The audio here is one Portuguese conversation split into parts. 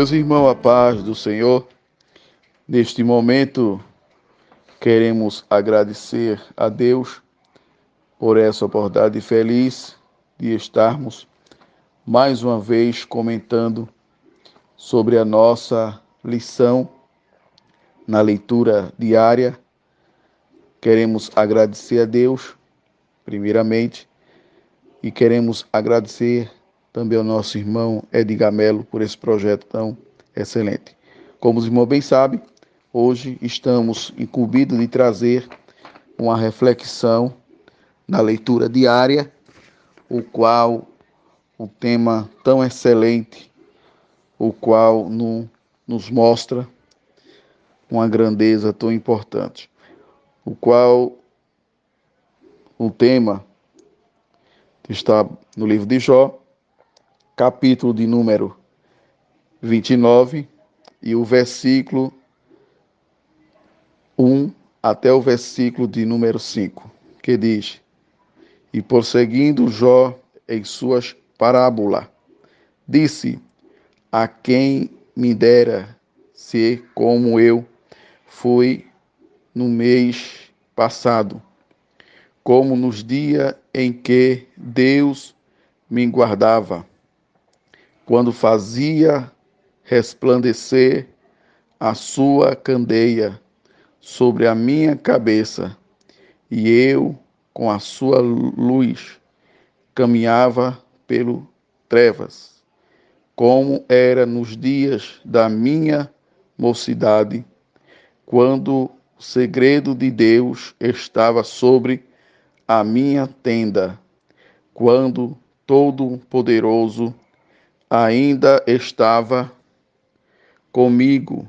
Meus irmãos, a paz do Senhor, neste momento queremos agradecer a Deus por essa oportunidade feliz de estarmos mais uma vez comentando sobre a nossa lição na leitura diária. Queremos agradecer a Deus, primeiramente, e queremos agradecer também ao nosso irmão Edgar Melo por esse projeto tão excelente. Como os irmãos bem sabem, hoje estamos incumbidos de trazer uma reflexão na leitura diária, o qual um tema tão excelente, o qual nos mostra uma grandeza tão importante, o qual o tema está no livro de Jó, capítulo de número 29, e o versículo 1 até o versículo de número 5, que diz: E prosseguindo Jó em suas parábolas, disse: A quem me dera ser como eu fui no mês passado, como nos dias em que Deus me guardava, quando fazia resplandecer a sua candeia sobre a minha cabeça, e eu, com a sua luz, caminhava pelo trevas, como era nos dias da minha mocidade, quando o segredo de Deus estava sobre a minha tenda, quando Todo-Poderoso ainda estava comigo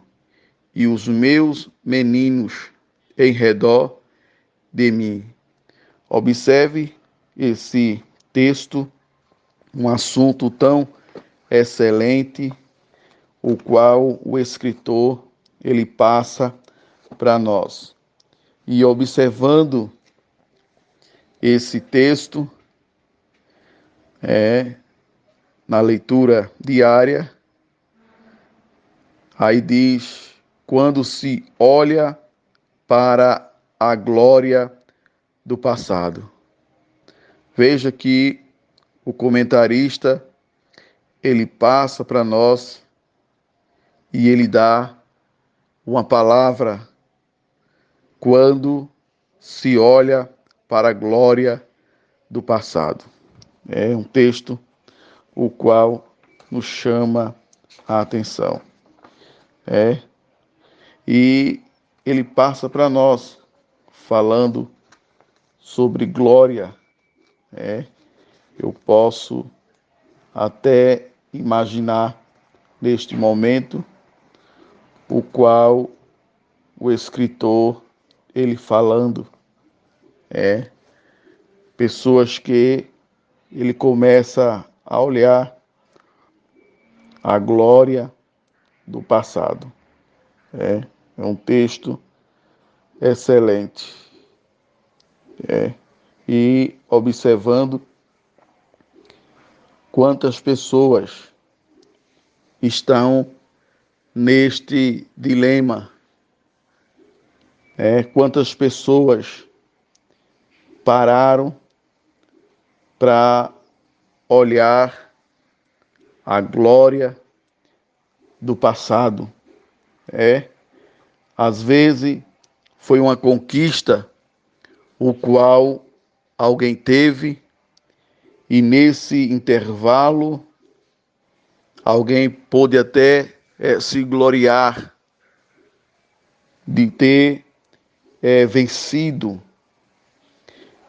e os meus meninos em redor de mim. Observe esse texto, um assunto tão excelente, o qual o escritor ele passa para nós. E observando esse texto, na leitura diária, aí diz: quando se olha para a glória do passado. Veja que o comentarista, ele passa para nós e ele dá uma palavra quando se olha para a glória do passado. É um texto o qual nos chama a atenção. E ele passa para nós falando sobre glória. Eu posso até imaginar neste momento o qual o escritor ele falando, pessoas que ele começa a olhar a glória do passado. É um texto excelente. E observando quantas pessoas estão neste dilema, quantas pessoas pararam para olhar a glória do passado. Às vezes foi uma conquista o qual alguém teve, e nesse intervalo alguém pôde até se gloriar de ter vencido.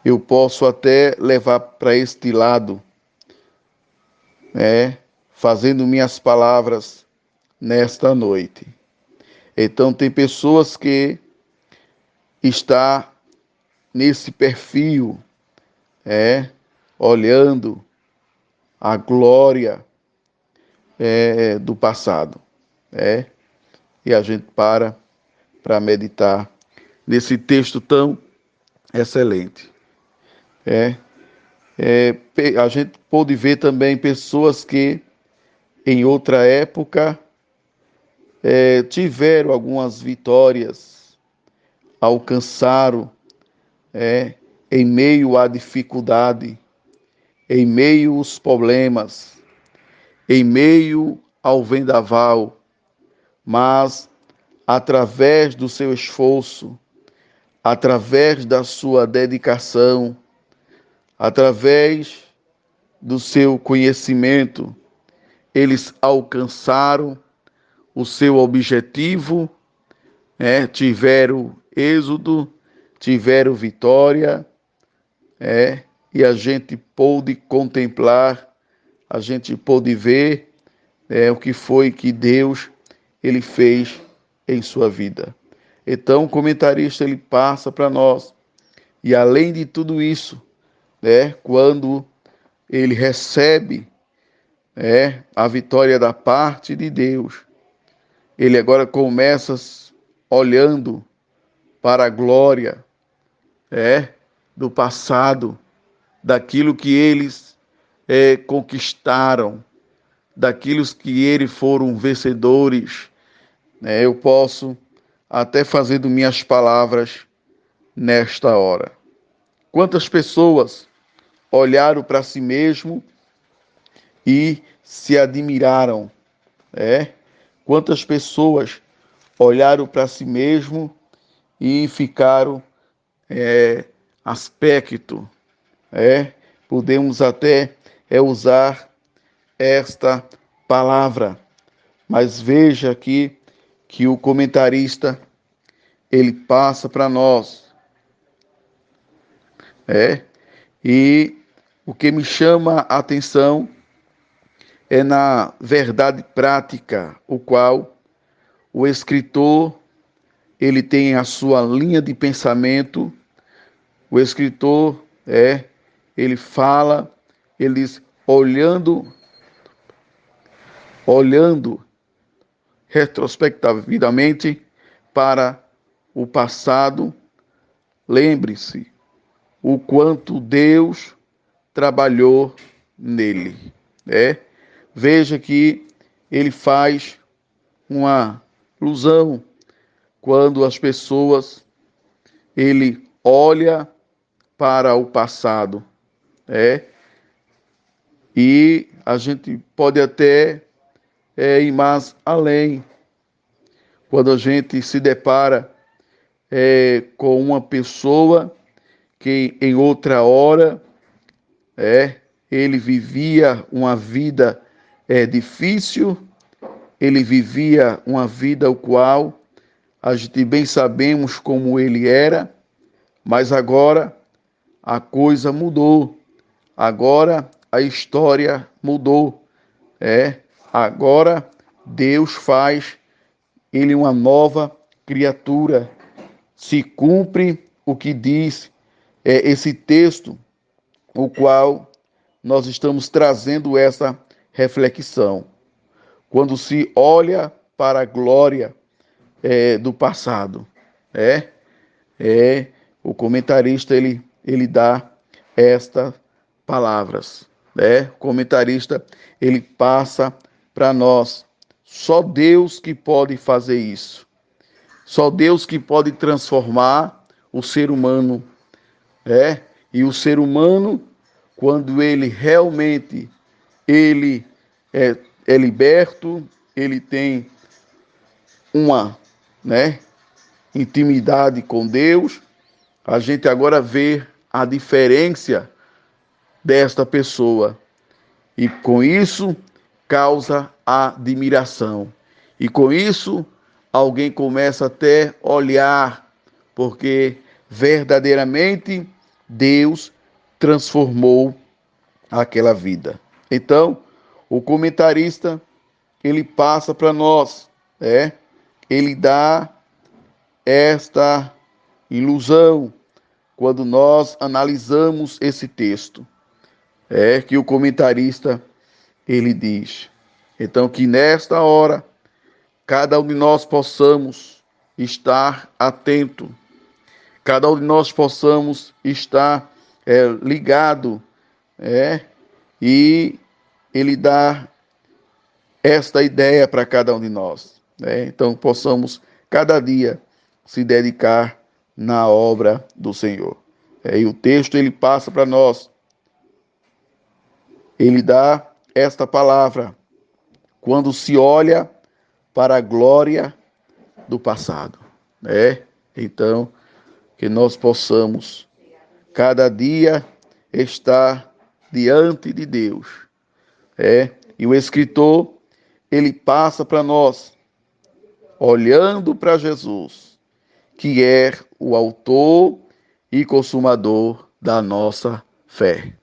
Eu posso até levar para este lado, fazendo minhas palavras nesta noite. Então tem pessoas que está nesse perfil, olhando a glória do passado, e a gente para meditar nesse texto tão excelente. A gente pôde ver também pessoas que em outra época tiveram algumas vitórias, alcançaram em meio à dificuldade, em meio aos problemas, em meio ao vendaval, mas através do seu esforço, através da sua dedicação, através do seu conhecimento, eles alcançaram o seu objetivo, tiveram êxodo, tiveram vitória, e a gente pôde contemplar, a gente pôde ver o que foi que Deus ele fez em sua vida. Então, o comentarista ele passa para nós, e além de tudo isso, quando ele recebe a vitória da parte de Deus, ele agora começa olhando para a glória do passado, daquilo que eles conquistaram, daquilo que eles foram vencedores. Eu posso até fazer de minhas palavras nesta hora. Quantas pessoas olharam para si mesmo e se admiraram, Quantas pessoas olharam para si mesmo e ficaram aspecto, podemos até usar esta palavra, mas veja aqui que o comentarista ele passa para nós, e o que me chama a atenção é na verdade prática, o qual o escritor ele tem a sua linha de pensamento. O escritor ele fala, ele diz, olhando retrospectivamente para o passado, lembre-se o quanto Deus trabalhou nele. Veja que ele faz uma alusão quando as pessoas ele olha para o passado, e a gente pode até ir mais além, quando a gente se depara com uma pessoa que em outra hora ele vivia uma vida difícil, ele vivia uma vida o qual a gente bem sabemos como ele era, mas agora a coisa mudou, agora a história mudou, agora Deus faz ele uma nova criatura, se cumpre o que diz esse texto, o qual nós estamos trazendo essa reflexão. Quando se olha para a glória do passado, o comentarista ele dá estas palavras, O comentarista ele passa para nós. Só Deus que pode fazer isso. Só Deus que pode transformar o ser humano, E o ser humano, quando ele realmente ele é liberto, ele tem uma, intimidade com Deus, a gente agora vê a diferença desta pessoa. E com isso causa admiração. E com isso alguém começa até a olhar, porque verdadeiramente Deus transformou aquela vida. Então, o comentarista ele passa para nós, ele dá esta ilusão quando nós analisamos esse texto, que o comentarista ele diz. Então, que nesta hora cada um de nós possamos estar atento, cada um de nós possamos estar ligado, e ele dá esta ideia para cada um de nós. né? Então, possamos cada dia se dedicar na obra do Senhor. E o texto ele passa para nós, ele dá esta palavra quando se olha para a glória do passado, né? Então, que nós possamos cada dia estar diante de Deus, E o escritor, ele passa para nós, olhando para Jesus, que é o autor e consumador da nossa fé.